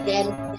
Then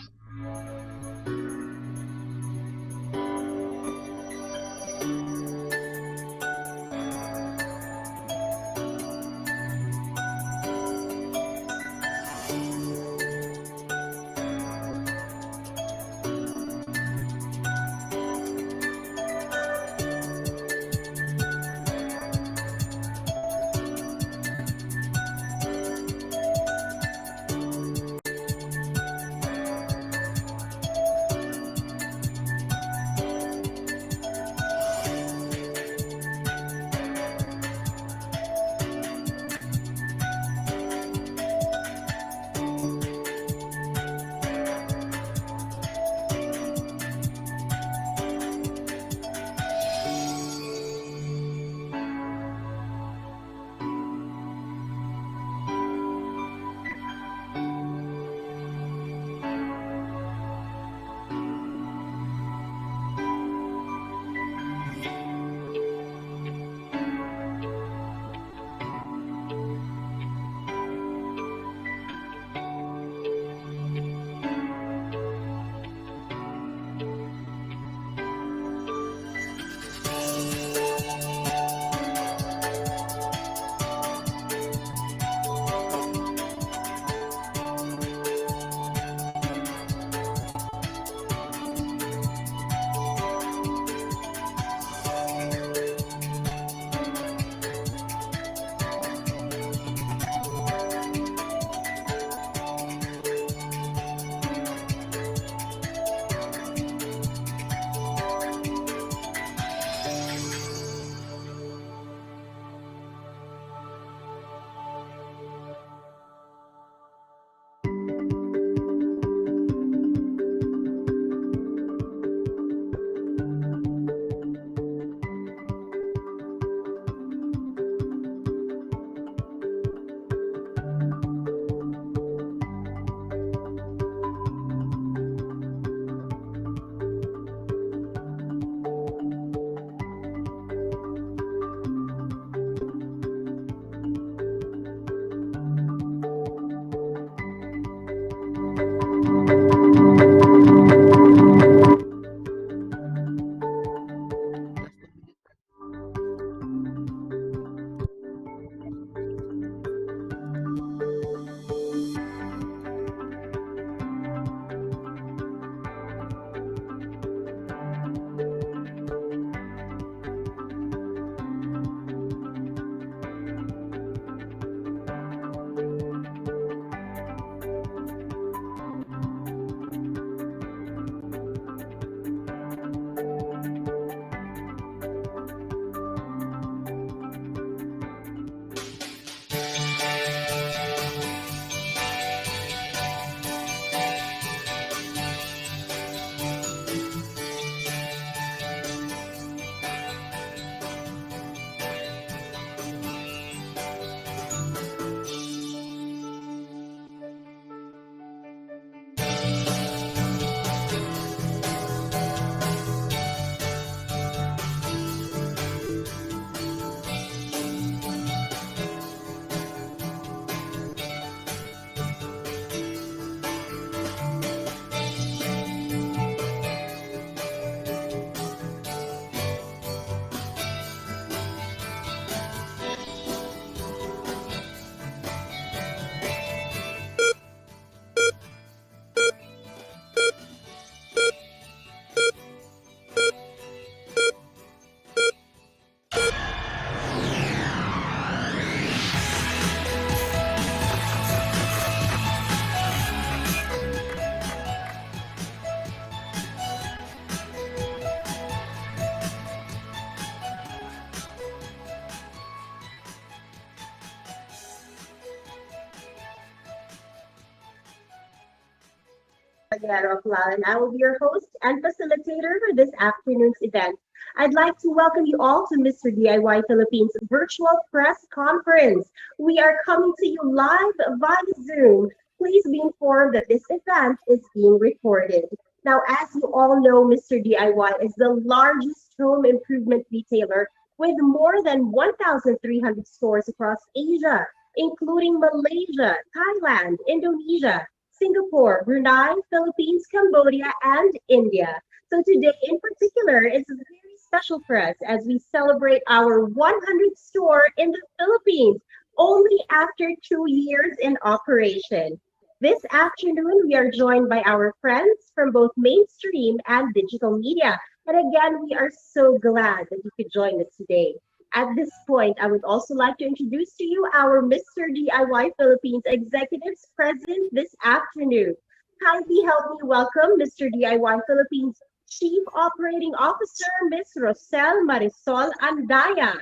Aguero Flal, and I will be your host and facilitator for this afternoon's event. I'd like to welcome you all to Mr. DIY Philippines virtual press conference. We are coming to you live via Zoom. Please be informed that this event is being recorded. Now, as you all know, Mr. DIY is the largest home improvement retailer with more than 1,300 stores across Asia. including Malaysia, Thailand, Indonesia, Singapore, Brunei, Philippines, Cambodia, and India. So today in particular is very special for us as we celebrate our 100th store in the Philippines only after 2 years in operation. This afternoon, we are joined by our friends from both mainstream and digital media. And again, we are so glad that you could join us today. At this point, I would also like to introduce to you our Mr. DIY Philippines executives present this afternoon. Kindly help me welcome Mr. DIY Philippines Chief Operating Officer, Ms. Rosel Marisol Andaya,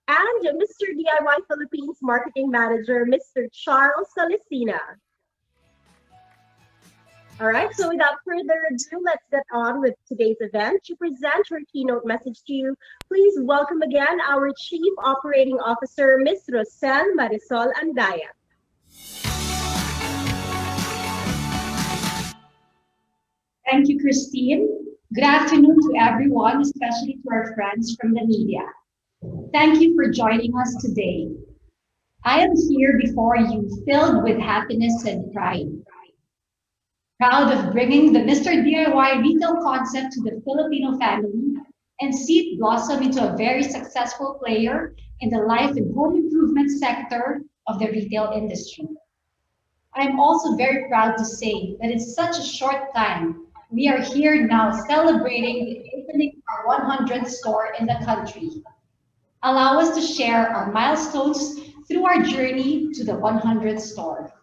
and Mr. DIY Philippines Marketing Manager, Mr. Charles Salicina. All right, so without further ado, let's get on with today's event. To present her keynote message to you, please welcome again our Chief Operating Officer, Ms. Rosel Marisol Andaya. Thank you, Christine. Good afternoon to everyone, especially to our friends from the media. Thank you for joining us today. I am here before you filled with happiness and pride. Proud of bringing the Mr. DIY retail concept to the Filipino family and see it blossom into a very successful player in the life and home improvement sector of the retail industry. I am also very proud to say that in such a short time, we are here now celebrating the opening of our 100th store in the country. Allow us to share our milestones through our journey to the 100th store.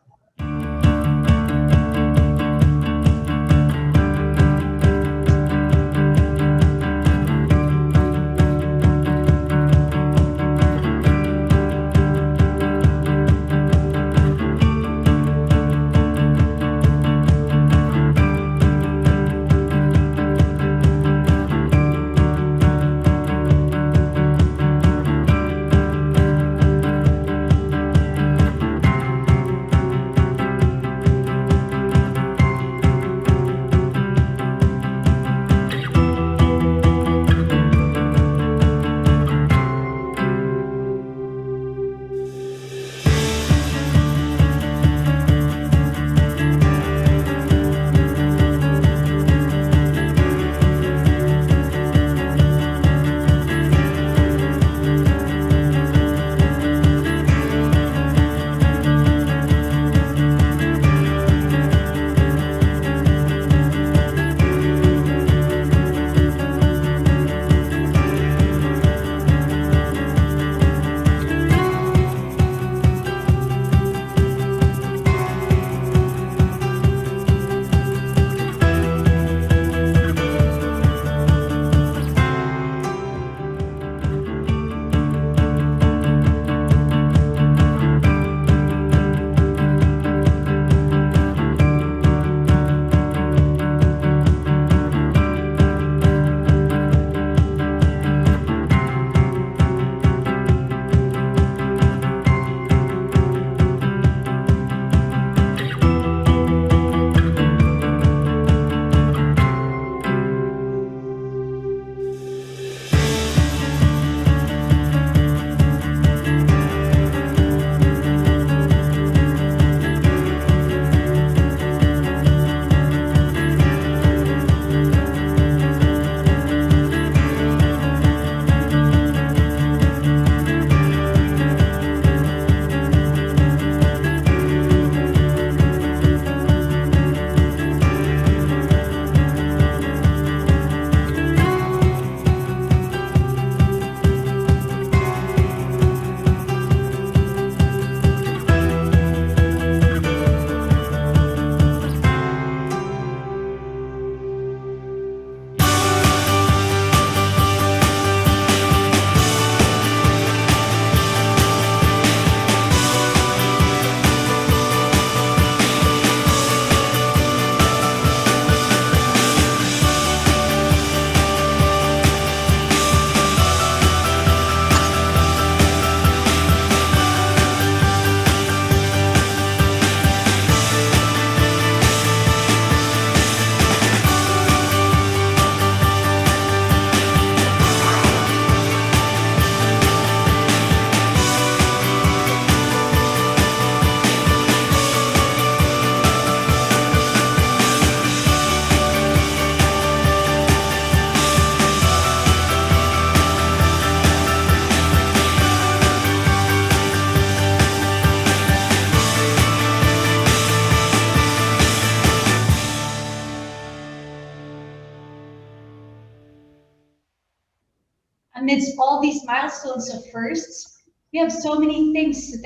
Amidst all these milestones of firsts, we have so many things to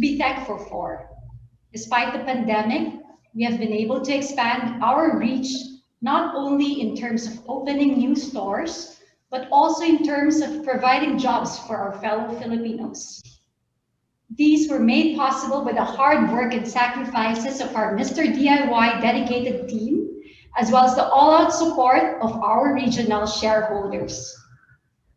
be thankful for. Despite the pandemic, we have been able to expand our reach not only in terms of opening new stores, but also in terms of providing jobs for our fellow Filipinos. These were made possible by the hard work and sacrifices of our Mr. DIY dedicated team, as well as the all-out support of our regional shareholders.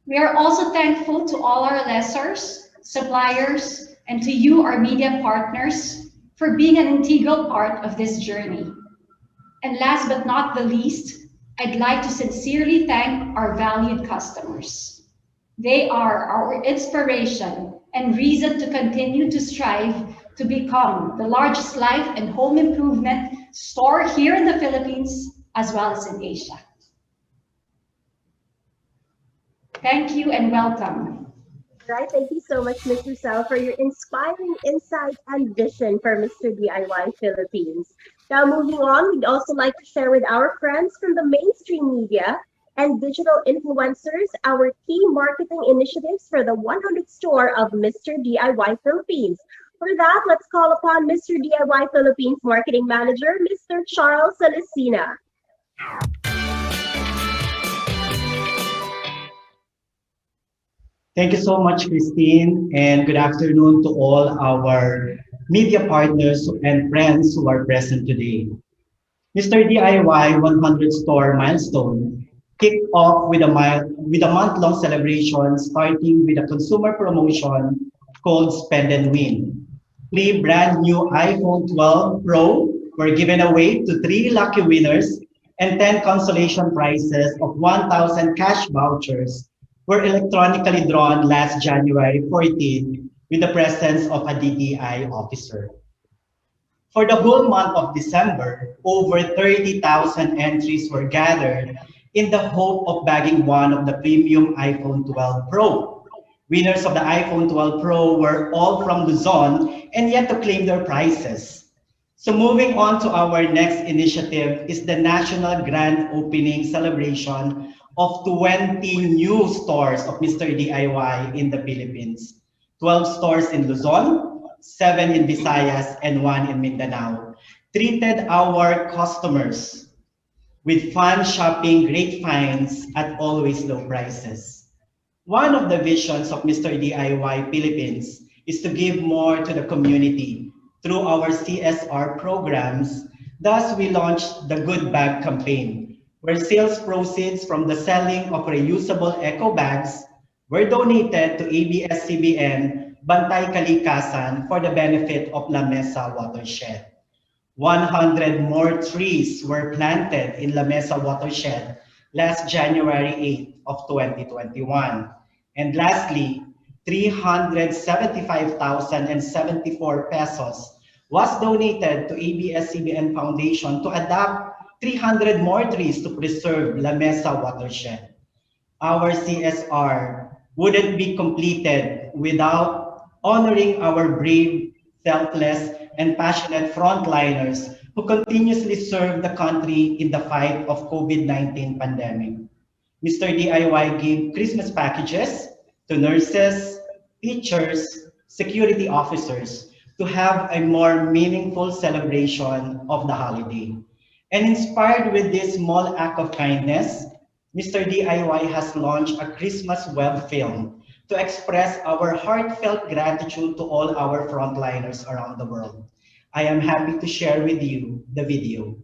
We are also thankful to all our lessors, suppliers, and to you, our media partners, for being an integral part of this journey. And last but not the least, I'd like to sincerely thank our valued customers. They are our inspiration and reason to continue to strive to become the largest life and home improvement store here in the Philippines as well as in Asia. Thank you and welcome. Right, thank you so much, Ms. Russell, for your inspiring insight and vision for Mr. DIY Philippines. Now, moving on, we'd also like to share with our friends from the mainstream media and digital influencers our key marketing initiatives for the 100th store of Mr. DIY Philippines. For that, let's call upon Mr. DIY Philippines Marketing Manager, Mr. Charles Salicina. Thank you so much, Christine, and good afternoon to all our media partners and friends who are present today. Mr. DIY 100 store milestone kicked off with a month-long celebration starting with a consumer promotion called Spend and Win. 3 brand new iPhone 12 Pro were given away to 3 lucky winners, and 10 consolation prizes of 1,000 cash vouchers were electronically drawn last January 14 with the presence of a DTI officer. For the whole month of December, over 30,000 entries were gathered in the hope of bagging one of the premium iPhone 12 Pro. Winners of the iPhone 12 Pro were all from Luzon and yet to claim their prizes. So moving on to our next initiative is the National Grand Opening celebration of 20 new stores of Mr. DIY in the Philippines. 12 stores in Luzon, 7 in Visayas, and 1 in Mindanao. Treated our customers with fun shopping, great finds at always low prices. One of the visions of Mr. DIY Philippines is to give more to the community through our CSR programs. Thus, we launched the Good Bag campaign, where sales proceeds from the selling of reusable eco bags were donated to ABS-CBN Bantay Kalikasan for the benefit of La Mesa watershed. 100 more trees were planted in La Mesa watershed last January 8 of 2021. And lastly, 375,074 pesos was donated to ABS-CBN Foundation to adopt 300 more trees to preserve La Mesa watershed. Our CSR wouldn't be completed without honoring our brave, selfless, and passionate frontliners who continuously serve the country in the fight of COVID-19 pandemic. Mr. DIY gave Christmas packages to nurses, teachers, security officers to have a more meaningful celebration of the holiday. And inspired with this small act of kindness, Mr. DIY has launched a Christmas web film to express our heartfelt gratitude to all our frontliners around the world. I am happy to share with you the video.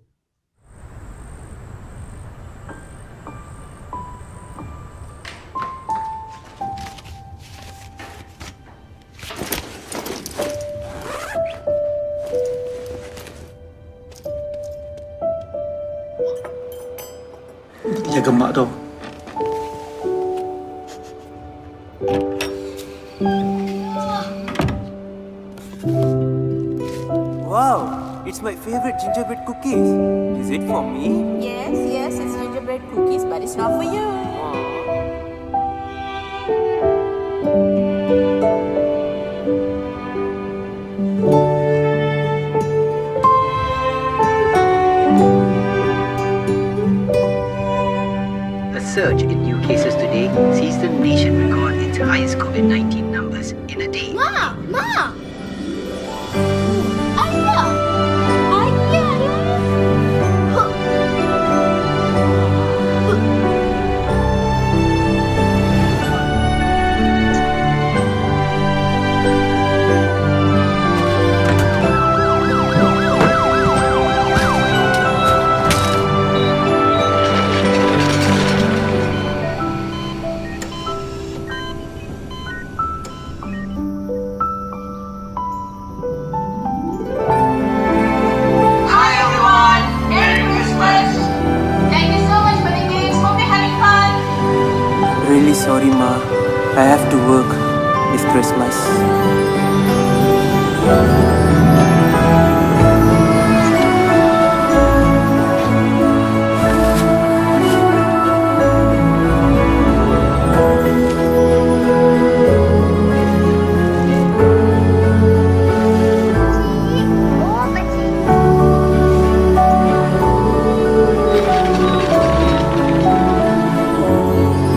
Jaga mak tau. Wow, it's my favorite gingerbread cookies. Is it for me? Yes, yes, it's gingerbread cookies, but it's not for you. The surge in new cases today sees the nation record its highest COVID-19 numbers in a day. Ma! Ma! Ayah! Hi everyone! Merry Christmas! Thank you so much for the games. Hope you're having fun. Really sorry, Ma. I have to work this Christmas.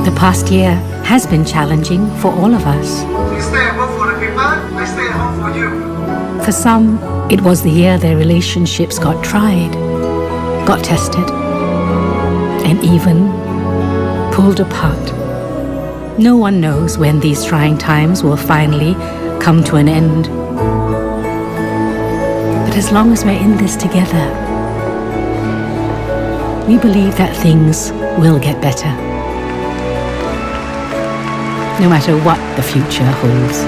The past year has been challenging for all of us. We stay at home for the people, we stay at home for you. For some, it was the year their relationships got tried, got tested, and even pulled apart. No one knows when these trying times will finally come to an end. But as long as we're in this together, we believe that things will get better, no matter what the future holds.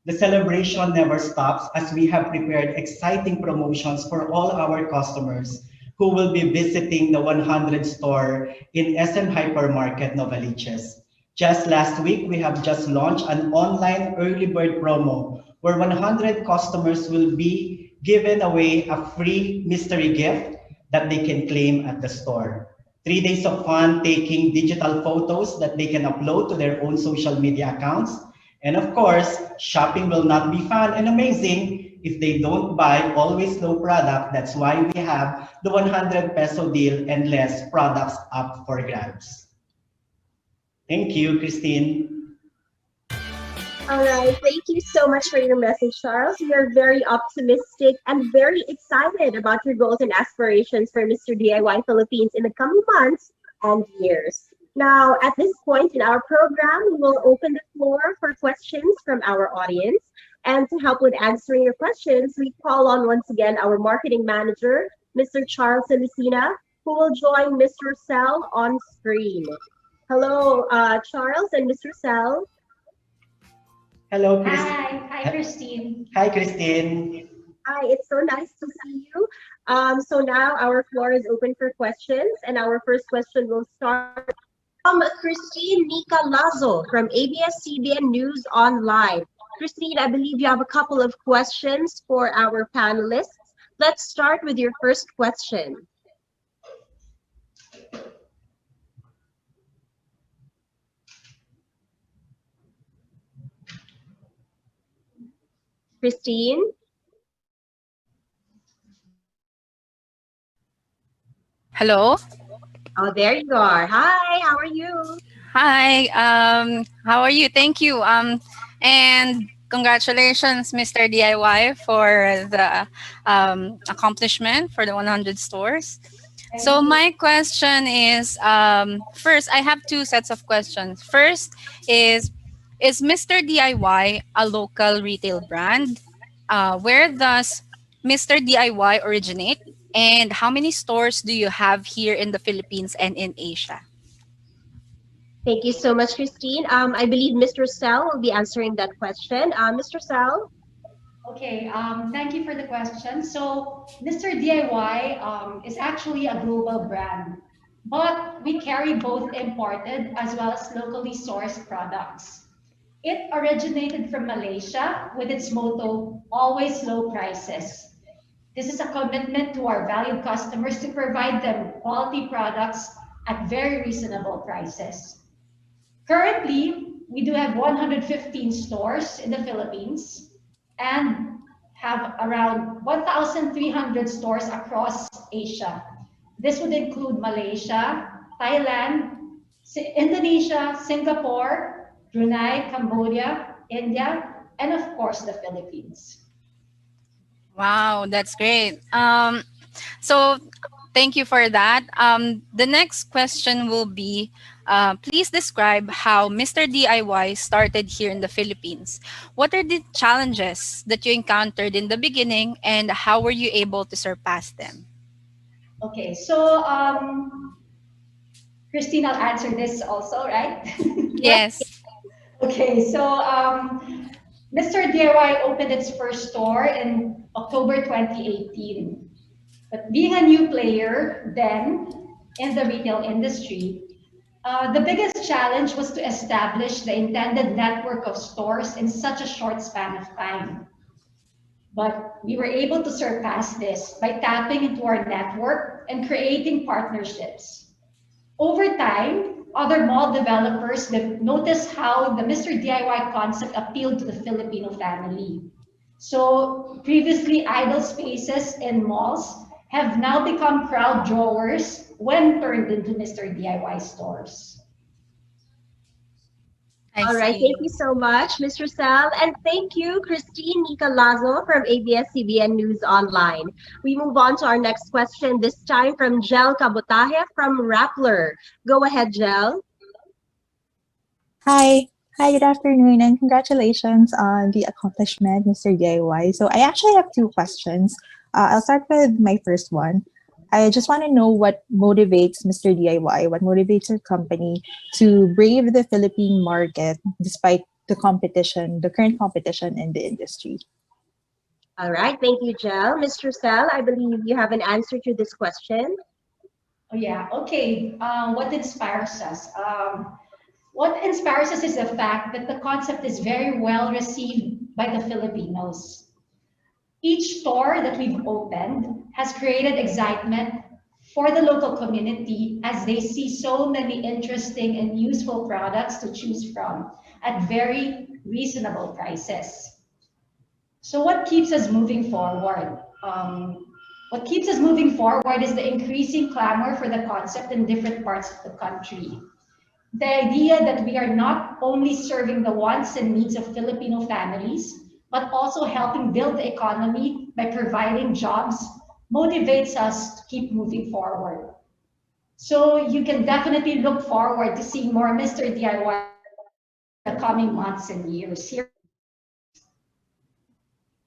The celebration never stops as we have prepared exciting promotions for all our customers who will be visiting the 100 store in SM Hypermarket Novaliches. Just last week, we have just launched an online early bird promo where 100 customers will be given away a free mystery gift that they can claim at the store. 3 days of fun taking digital photos that they can upload to their own social media accounts. And of course, shopping will not be fun and amazing if they don't buy always low product. That's why we have the 100 peso deal and less products up for grabs. Thank you, Christine. All right. Thank you so much for your message, Charles. We are very optimistic and very excited about your goals and aspirations for Mr. DIY Philippines in the coming months and years. Now, at this point in our program, we will open the floor for questions from our audience. And to help with answering your questions, we call on once again our marketing manager, Mr. Charles Lucina, who will join Mr. Sel on screen. Hello, Charles and Mr. Sel. Hello, Christine. Hi, Christine. Hi, Christine. Hi, it's so nice to see you. So now our floor is open for questions, and our first question will start from Christine Nika Lazo from ABS-CBN News Online. Christine, I believe you have a couple of questions for our panelists. Let's start with your first question. Christine? Hello. Oh, there you are. Hi, how are you? Hi. How are you? Thank you. And congratulations, Mr. DIY, for the accomplishment for the 100 stores. So my question is, first, I have two sets of questions. First is Mr. DIY a local retail brand? Where does Mr. DIY originate? And how many stores do you have here in the Philippines and in Asia? Thank you so much, Christine. I believe Mr. Sel will be answering that question. Mr. Sel? Okay, thank you for the question. So, Mr. DIY is actually a global brand, but we carry both imported as well as locally sourced products. It originated from Malaysia with its motto, always low prices. This is a commitment to our valued customers to provide them quality products at very reasonable prices. Currently, we do have 115 stores in the Philippines and have around 1,300 stores across Asia. This would include Malaysia, Thailand, Indonesia, Singapore, Brunei, Cambodia, India, and of course the Philippines. Wow, that's great. So thank you for that. The next question will be, please describe how Mr. DIY started here in the Philippines. What are the challenges that you encountered in the beginning, and how were you able to surpass them? Okay, so Christine, I'll answer this also, right? Yes. Okay, so Mr. DIY opened its first store in October 2018. But being a new player then in the retail industry, the biggest challenge was to establish the intended network of stores in such a short span of time. But we were able to surpass this by tapping into our network and creating partnerships. Over time, other mall developers noticed how the Mr. DIY concept appealed to the Filipino family. So previously idle spaces in malls have now become crowd drawers when turned into Mr. DIY stores. I All right, see. thank you so much, Mr. Sal, and thank you, Christine Nica Lazo from ABS-CBN News Online. We move on to our next question, this time from Jel Cabotaje from Rappler. Go ahead, Jel. Hi. Hi, good afternoon, and congratulations on the accomplishment, Mr. DIY. So I actually have two questions. I'll start with my first one. I just want to know what motivates Mr. DIY, what motivates your company to brave the Philippine market despite the competition, the current competition in the industry. All right, thank you, Jel. Mr. Sal, I believe you have an answer to this question. Oh yeah, okay. What inspires us? What inspires us is the fact that the concept is very well received by the Filipinos. Each store that we've opened has created excitement for the local community as they see so many interesting and useful products to choose from at very reasonable prices. So what keeps us moving forward? What keeps us moving forward is the increasing clamor for the concept in different parts of the country. The idea that we are not only serving the wants and needs of Filipino families, but also helping build the economy by providing jobs motivates us to keep moving forward. So you can definitely look forward to seeing more Mr. DIY in the coming months and years. Here.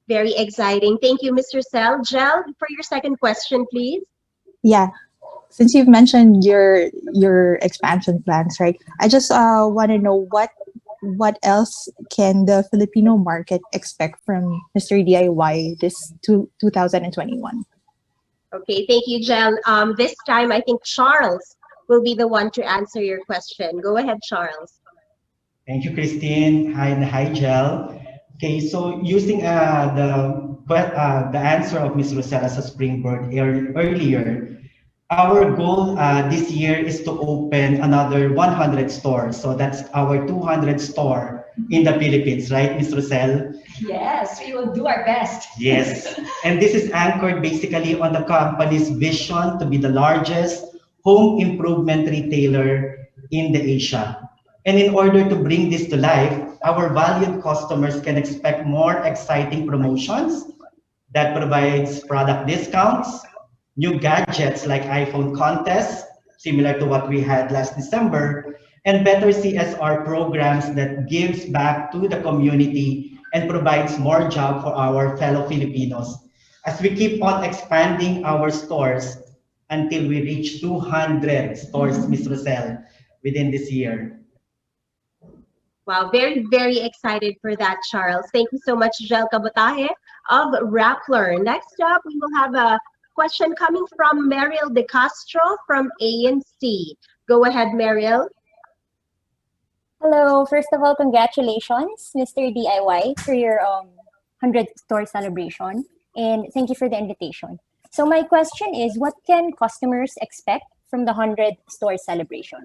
Very exciting. Thank you, Mr. Sal. Jel, for your second question, please. Yeah, since you've mentioned your expansion plans, right? I just want to know what else can the Filipino market expect from Mr. DIY this 2021? Okay, thank you, Jel. This time, I think Charles will be the one to answer your question. Go ahead, Charles. Thank you, Christine. Hi, and hi, Jel. Okay, so using the answer of Ms. Rosella as a springboard earlier, our goal this year is to open another 100 stores. So that's our 200 store in the Philippines, right, Ms. Roselle? Yes, we will do our best. Yes, and this is anchored basically on the company's vision to be the largest home improvement retailer in the Asia. And in order to bring this to life, our valued customers can expect more exciting promotions that provides product discounts, new gadgets like iPhone contests, similar to what we had last December, and better CSR programs that gives back to the community and provides more job for our fellow Filipinos as we keep on expanding our stores until we reach 200 stores, Ms. Roselle, within this year. Wow, very, very excited for that, Charles. Thank you so much, Jel Cabotaje. of Rappler. Next up, we will have a question coming from Mariel De Castro from ANC. Go ahead, Mariel. Hello. First of all, congratulations, Mr. DIY, for your 100th store celebration. And thank you for the invitation. So my question is, what can customers expect from the 100th store celebration?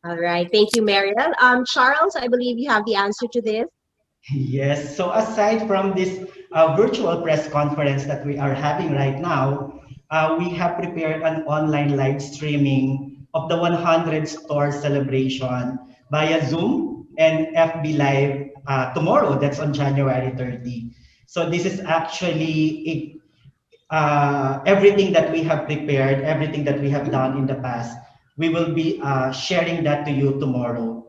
All right. Thank you, Mariel. Charles, I believe you have the answer to this. Yes, so aside from this virtual press conference that we are having right now, we have prepared an online live streaming of the 100 store celebration via Zoom and FB Live tomorrow. That's on January 30. So this is actually everything that we have prepared, everything that we have done in the past. We will be sharing that to you tomorrow.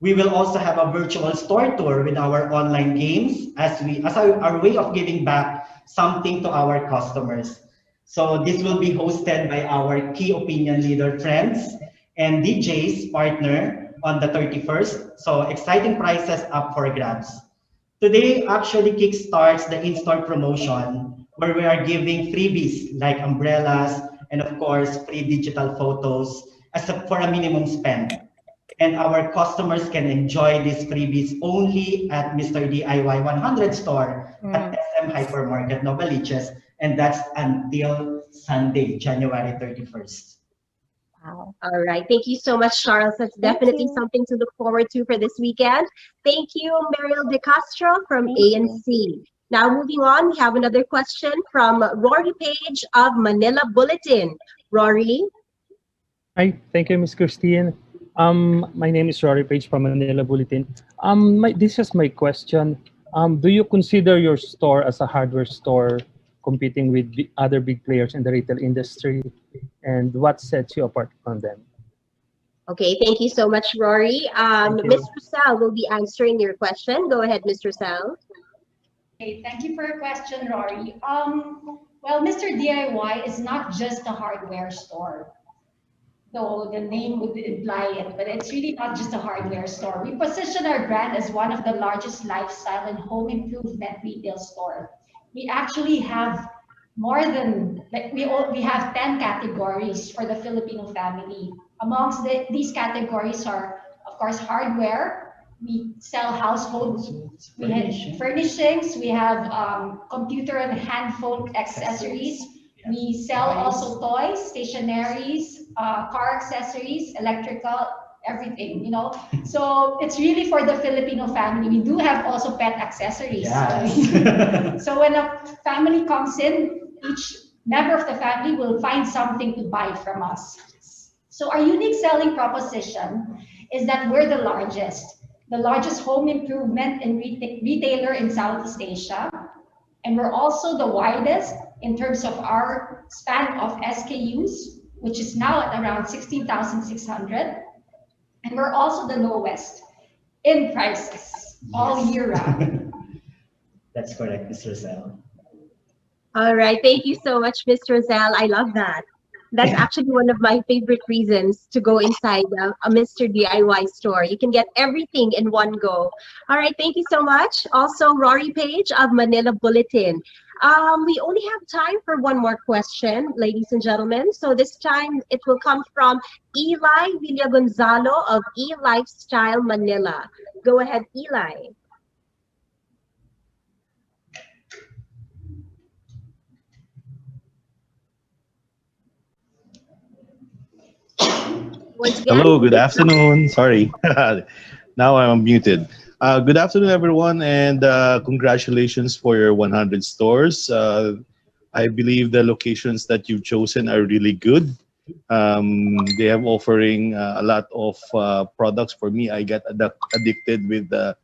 We will also have a virtual store tour with our online games as our way of giving back something to our customers. So this will be hosted by our key opinion leader friends and DJs partner on the 31st. So exciting prizes up for grabs. Today actually kickstarts the in-store promotion where we are giving freebies like umbrellas and of course free digital photos for a minimum spend. And our customers can enjoy these freebies only at Mr. DIY 100 store at SM Hypermarket Novaliches, and that's until Sunday, January 31st. Wow. All right. Thank you so much, Charles. That's definitely something to look forward to for this weekend. Thank you, Mariel De Castro from ANC. Now, moving on, we have another question from Rory Page of Manila Bulletin. Rory? Hi, thank you, Ms. Christine. My name is Rory Page from Manila Bulletin. This is my question. Do you consider your store as a hardware store competing with the other big players in the retail industry? And what sets you apart from them? Okay, thank you so much, Rory. Ms. Rosal will be answering your question. Go ahead, Ms. Rosal. Okay, thank you for your question, Rory. Well, Mr. DIY is not just a hardware store. So the name would imply it, but it's really not just a hardware store. We position our brand as one of the largest lifestyle and home improvement retail store. We actually have more than, we have 10 categories for the Filipino family. Amongst these categories are, of course, hardware. We sell household furnishings. We have computer and hand phone accessories. We sell also toys, stationaries, car accessories, electrical, everything, you know. So it's really for the Filipino family. We do have also pet accessories. Yes. So when a family comes in, each member of the family will find something to buy from us. So our unique selling proposition is that we're the largest home improvement and retailer in Southeast Asia. And we're also the widest in terms of our span of SKUs, which is now at around 16,600. And we're also the lowest in prices all year round. That's correct, Ms. Rosal. All right. Thank you so much, Ms. Rosal. I love that. That's actually one of my favorite reasons to go inside a Mr. DIY store. You can get everything in one go. All right, thank you so much. Also, Rory Page of Manila Bulletin. We only have time for one more question, ladies and gentlemen. So this time it will come from Eli Villagonzalo of eLifestyle Manila. Go ahead, Eli. Hello, good afternoon. Sorry, now I'm muted. Good afternoon, everyone, and congratulations for your 100 stores. I believe the locations that you've chosen are really good. They have offering a lot of products for me. I got addicted with the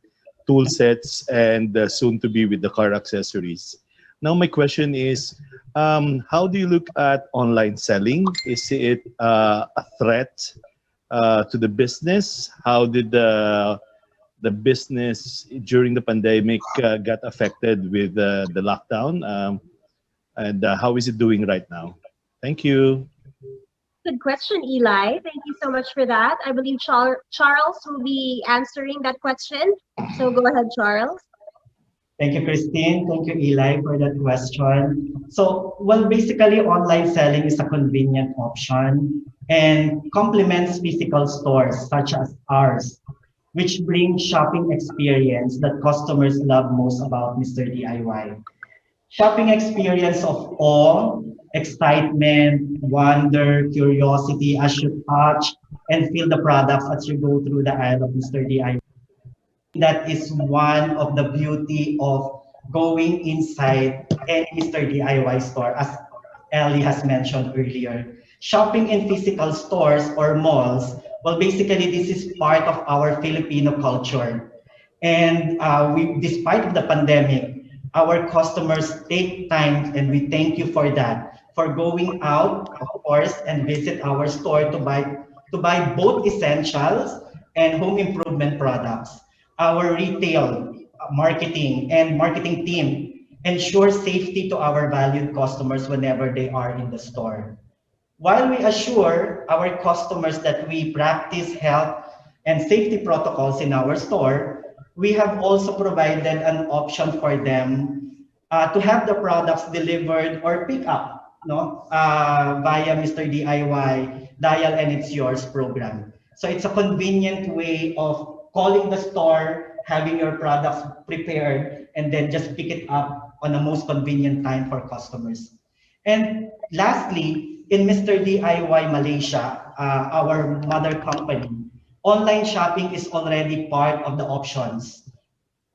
tool sets and soon to be with the car accessories. Now my question is, how do you look at online selling? Is it a threat to the business? How did the business during the pandemic got affected with the lockdown? And how is it doing right now? Thank you. Good question, Eli. Thank you so much for that. I believe Charles will be answering that question. So go ahead, Charles. Thank you, Christine. Thank you, Eli, for that question. So, well, basically, online selling is a convenient option and complements physical stores such as ours, which bring shopping experience that customers love most about Mr. DIY. Shopping experience of awe, excitement, wonder, curiosity as you touch and feel the products as you go through the aisle of Mr. DIY. That is one of the beauty of going inside any Mr. DIY store, as Ellie has mentioned earlier. Shopping in physical stores or malls, well, basically this is part of our Filipino culture. And despite of the pandemic, our customers take time, and we thank you for that, for going out, of course, and visit our store to buy both essentials and home improvement products. Our retail marketing team ensure safety to our valued customers whenever they are in the store. While we assure our customers that we practice health and safety protocols in our store, we have also provided an option for them to have the products delivered or pick up, no, via Mr. DIY Dial and It's Yours program. So it's a convenient way of calling the store, having your products prepared, and then just pick it up on the most convenient time for customers. And lastly, in Mr. DIY Malaysia, our mother company, online shopping is already part of the options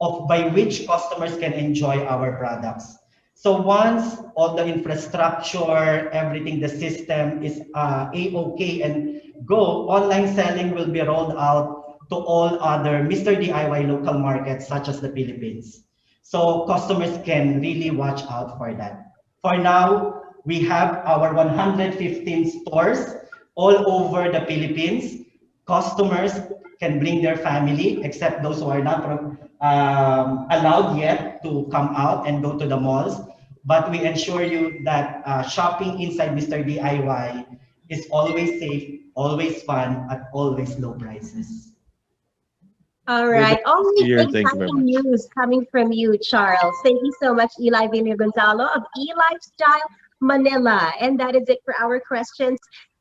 of by which customers can enjoy our products. So once all the infrastructure, everything, the system is A-OK and go, online selling will be rolled out to all other Mr. DIY local markets such as the Philippines. So customers can really watch out for that. For now, we have our 115 stores all over the Philippines. Customers can bring their family, except those who are not allowed yet to come out and go to the malls. But we ensure you that shopping inside Mr. DIY is always safe, always fun, at always low prices. All right. Always Thank you very exciting much. news coming from you, Charles. Thank you so much, Eli Villar Gonzalo of eLifestyle Manila. And that is it for our questions.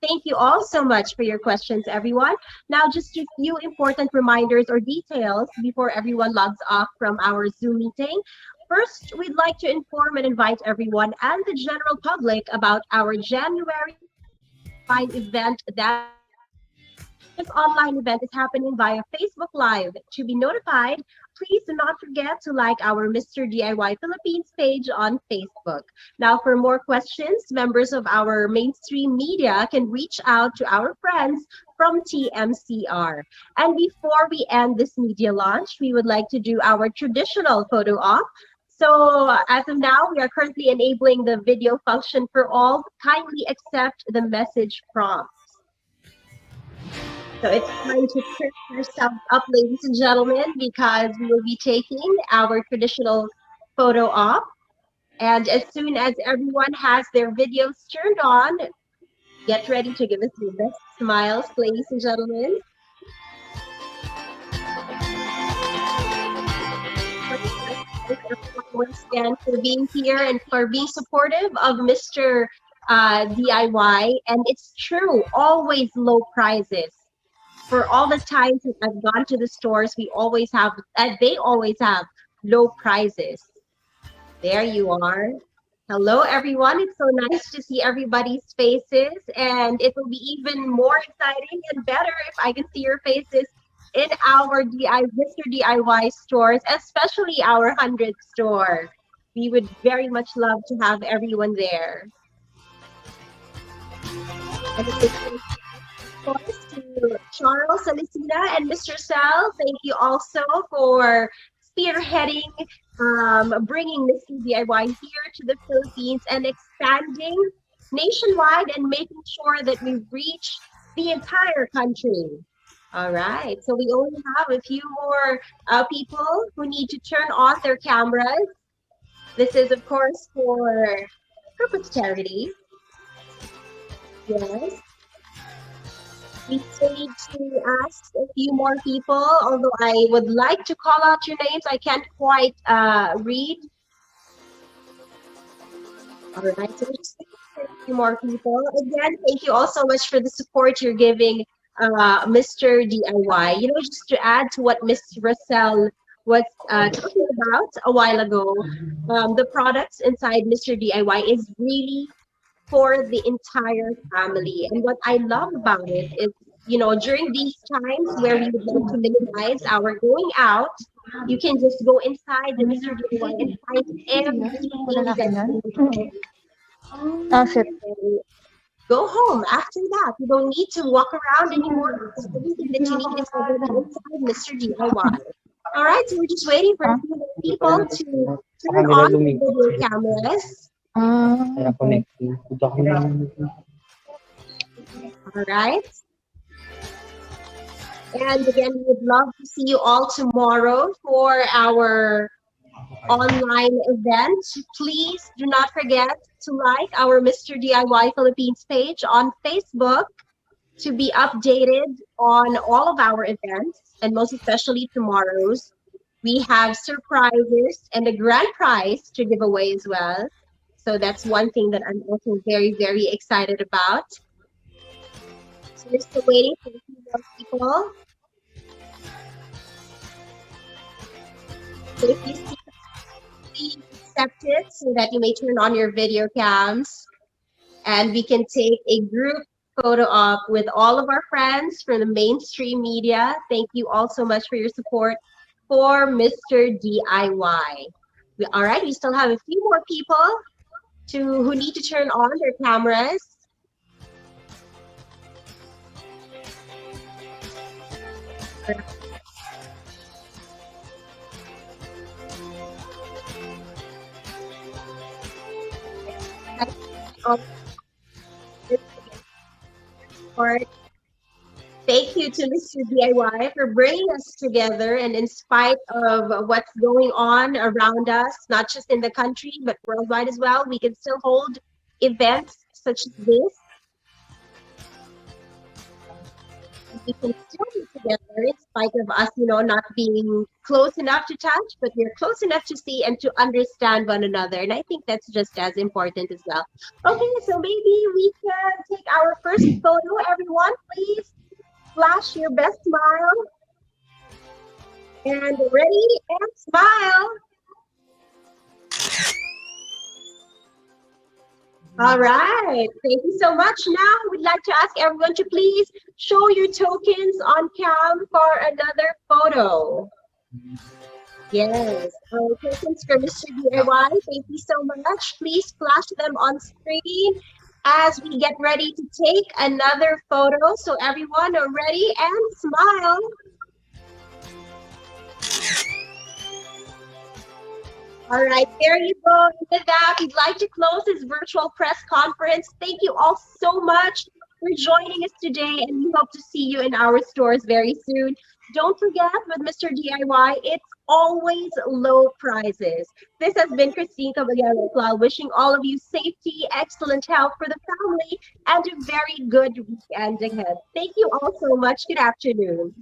Thank you all so much for your questions, everyone. Now, just a few important reminders or details before everyone logs off from our Zoom meeting. First, we'd like to inform and invite everyone and the general public about our January event. That this online event is happening via Facebook Live. To be notified, please do not forget to like our Mr. DIY Philippines page on Facebook. Now, for more questions, members of our mainstream media can reach out to our friends from TMCR. And before we end this media launch, we would like to do our traditional photo op. So as of now, we are currently enabling the video function for all. Kindly accept the message prompt. So it's time to turn yourself up, ladies and gentlemen, because we will be taking our traditional photo op. And as soon as everyone has their videos turned on, get ready to give us your best smiles, ladies and gentlemen. Once again for being here and for being supportive of Mr. DIY. And it's true, always low prices. For all the times I've gone to the stores, we always have, they always have low prices. There you are. Hello, everyone. It's so nice to see everybody's faces, and it will be even more exciting and better if I can see your faces in our Mr. DIY stores, especially our 100th store. We would very much love to have everyone there. And of course, to Charles, Alicina, and Mr. Sal, thank you also for spearheading, bringing Mr. DIY here to the Philippines and expanding nationwide and making sure that we reach the entire country. All right, so we only have a few more people who need to turn on their cameras. This is, of course, for posterity. Yes. We still need to ask a few more people, although I would like to call out your names. I can't quite read. All right, so we're just waiting for a few more people. Again, thank you all so much for the support you're giving Mr. DIY. You know, just to add to what Miss Russell was talking about a while ago, the products inside Mr. DIY is really for the entire family. And what I love about it is, you know, during these times where we would like to minimize our going out, you can just go inside the Mr. DIY and find everything that you need. Go home after that. You don't need to walk around anymore. Everything that you need is already inside Mr. DIY. All right, so we're just waiting for a few more people to turn on the video cameras. All right. And again, we would love to see you all tomorrow for our online event. Please do not forget to like our Mr. DIY Philippines page on Facebook to be updated on all of our events, and most especially tomorrow's. We have surprises and a grand prize to give away as well. So that's one thing that I'm also very, very excited about. So we're still waiting for a few more people. So if you see, please accept it so that you may turn on your video cams and we can take a group photo op with all of our friends from the mainstream media. Thank you all so much for your support for Mr. DIY. All right, we still have a few more people who need to turn on their cameras. Thank you to Mr. DIY for bringing us together, and in spite of what's going on around us, not just in the country, but worldwide as well, we can still hold events such as this. We can still be together in spite of us, you know, not being close enough to touch, but we're close enough to see and to understand one another. And I think that's just as important as well. Okay, so maybe we can take our first photo. Everyone, please flash your best smile. And ready and smile. All right, thank you so much. Now we'd like to ask everyone to please show your tokens on cam for another photo. Yes, our tokens for Mr. DIY. Thank you so much. Please flash them on screen as we get ready to take another photo. So everyone are ready and smile. All right, there you go. With that, we'd like to close this virtual press conference. Thank you all so much for joining us today, and we hope to see you in our stores very soon. Don't forget, with Mr. DIY, it's always low prices. This has been Christine Caballero wishing all of you safety, excellent health for the family, and a very good weekend ahead. Thank you all so much. Good afternoon.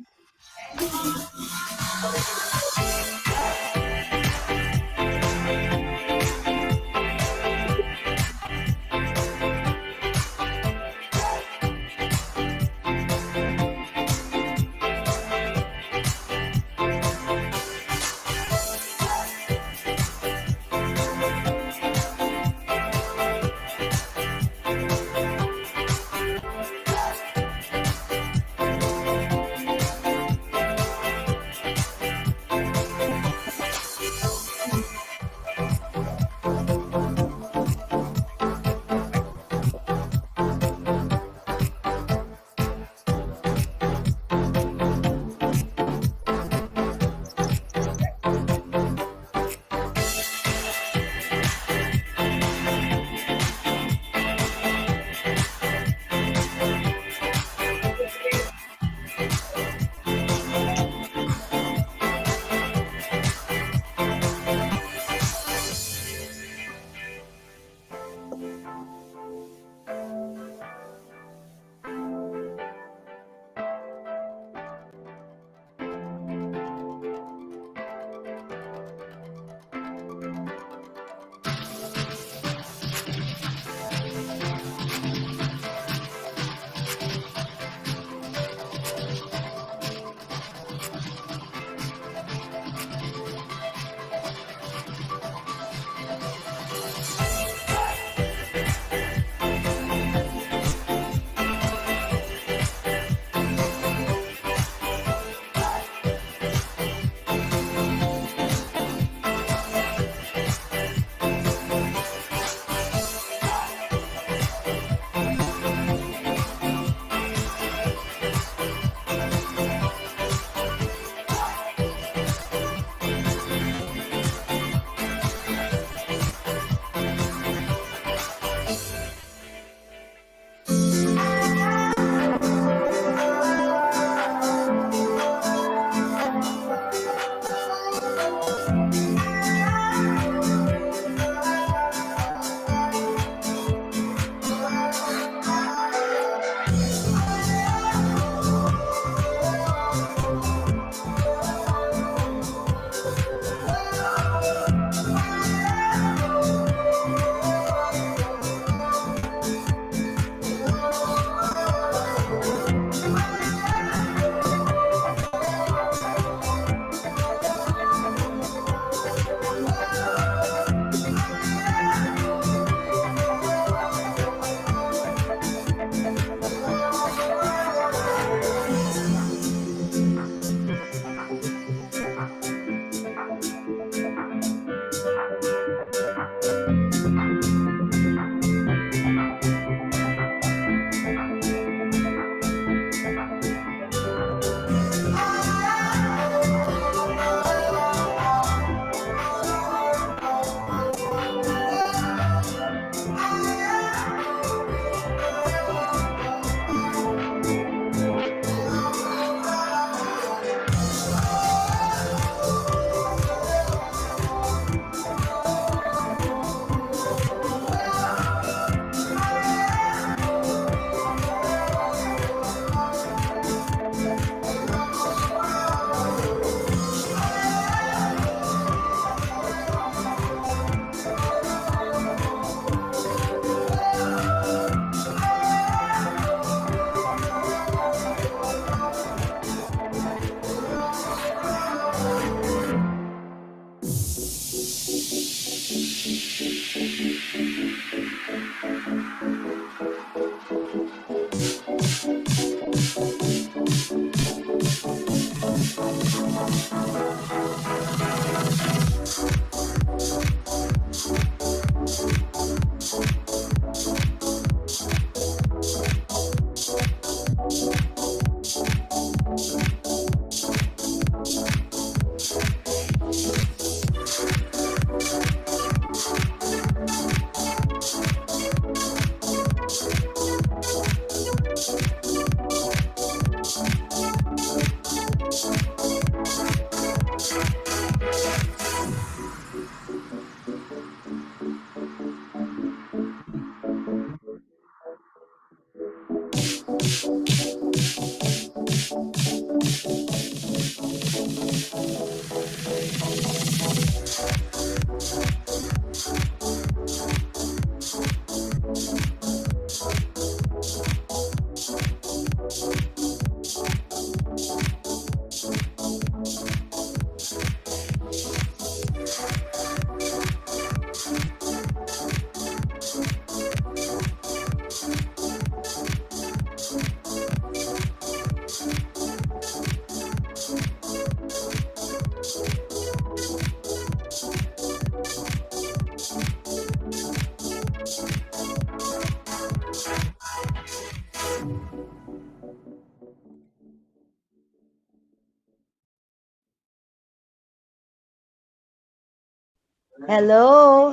Hello.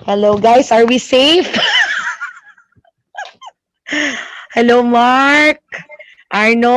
Hello, guys. Are we safe? Hello, Mark. Arno.